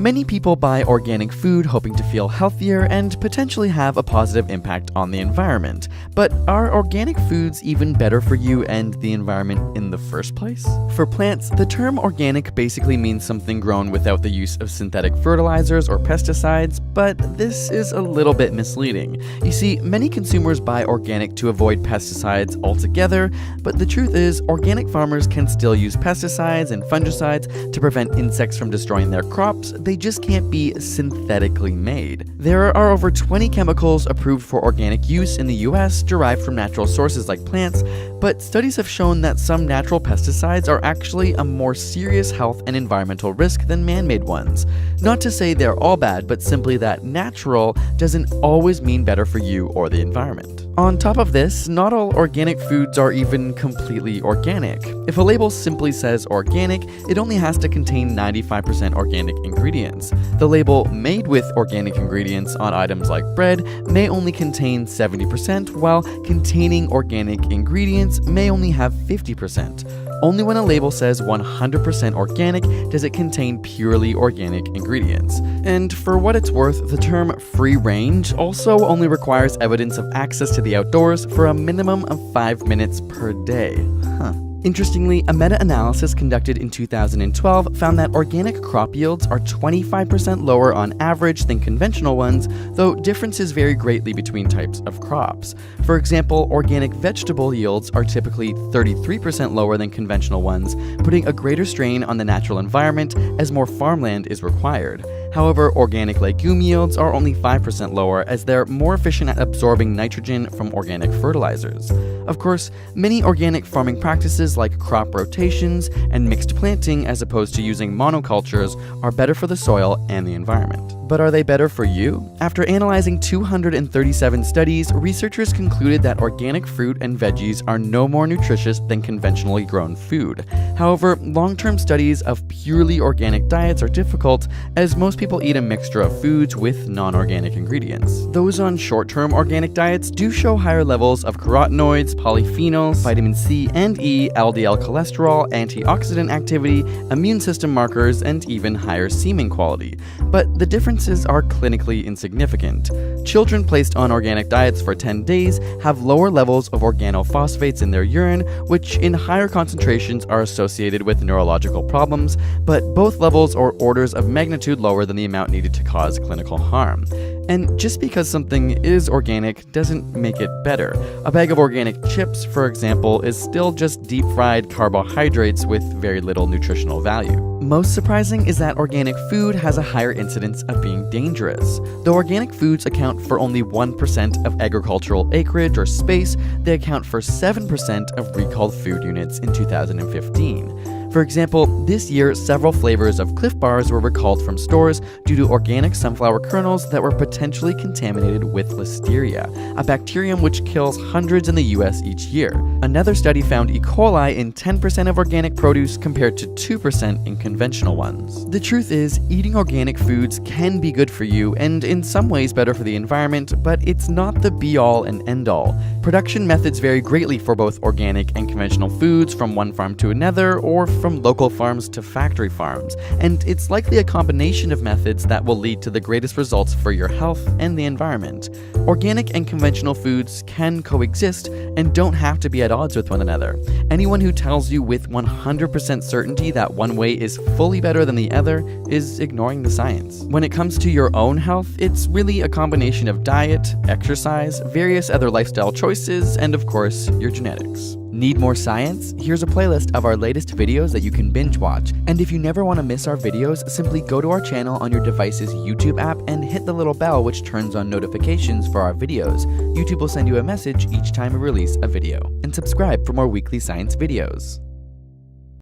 Many people buy organic food hoping to feel healthier and potentially have a positive impact on the environment. But are organic foods even better for you and the environment in the first place? For plants, the term organic basically means something grown without the use of synthetic fertilizers or pesticides, but this is a little bit misleading. You see, many consumers buy organic to avoid pesticides altogether, but the truth is, organic farmers can still use pesticides and fungicides to prevent insects from destroying their crops. They just can't be synthetically made. There are over 20 chemicals approved for organic use in the US derived from natural sources like plants, but studies have shown that some natural pesticides are actually a more serious health and environmental risk than man-made ones. Not to say they're all bad, but simply that natural doesn't always mean better for you or the environment. On top of this, not all organic foods are even completely organic. If a label simply says organic, it only has to contain 95% organic ingredients. The label made with organic ingredients on items like bread may only contain 70%, while containing organic ingredients may only have 50%. Only when a label says 100% organic does it contain purely organic ingredients. And for what it's worth, the term free range also only requires evidence of access to the outdoors for a minimum of 5 minutes per day. Interestingly, a meta-analysis conducted in 2012 found that organic crop yields are 25% lower on average than conventional ones, though differences vary greatly between types of crops. For example, organic vegetable yields are typically 33% lower than conventional ones, putting a greater strain on the natural environment as more farmland is required. However, organic legume yields are only 5% lower as they're more efficient at absorbing nitrogen from organic fertilizers. Of course, many organic farming practices like crop rotations and mixed planting as opposed to using monocultures are better for the soil and the environment. But are they better for you? After analyzing 237 studies, researchers concluded that organic fruit and veggies are no more nutritious than conventionally grown food. However, long-term studies of purely organic diets are difficult, as most people eat a mixture of foods with non-organic ingredients. Those on short-term organic diets do show higher levels of carotenoids, polyphenols, vitamin C and E, LDL cholesterol, antioxidant activity, immune system markers, and even higher semen quality. But the differences are clinically insignificant. Children placed on organic diets for 10 days have lower levels of organophosphates in their urine, which in higher concentrations are associated with neurological problems, but both levels are orders of magnitude lower than the amount needed to cause clinical harm. And just because something is organic doesn't make it better. A bag of organic chips, for example, is still just deep-fried carbohydrates with very little nutritional value. Most surprising is that organic food has a higher incidence of being dangerous. Though organic foods account for only 1% of agricultural acreage or space, they account for 7% of recalled food units in 2015. For example, this year, several flavors of Cliff Bars were recalled from stores due to organic sunflower kernels that were potentially contaminated with listeria, a bacterium which kills hundreds in the US each year. Another study found E. coli in 10% of organic produce compared to 2% in conventional ones. The truth is, eating organic foods can be good for you and in some ways better for the environment, but it's not the be-all and end-all. Production methods vary greatly for both organic and conventional foods from one farm to another, or from local farms to factory farms, and it's likely a combination of methods that will lead to the greatest results for your health and the environment. Organic and conventional foods can coexist and don't have to be at odds with one another. Anyone who tells you with 100% certainty that one way is fully better than the other is ignoring the science. When it comes to your own health, it's really a combination of diet, exercise, various other lifestyle choices, and of course, your genetics. Need more science? Here's a playlist of our latest videos that you can binge watch. And if you never want to miss our videos, simply go to our channel on your device's YouTube app and hit the little bell which turns on notifications for our videos. YouTube will send you a message each time we release a video. And subscribe for more weekly science videos.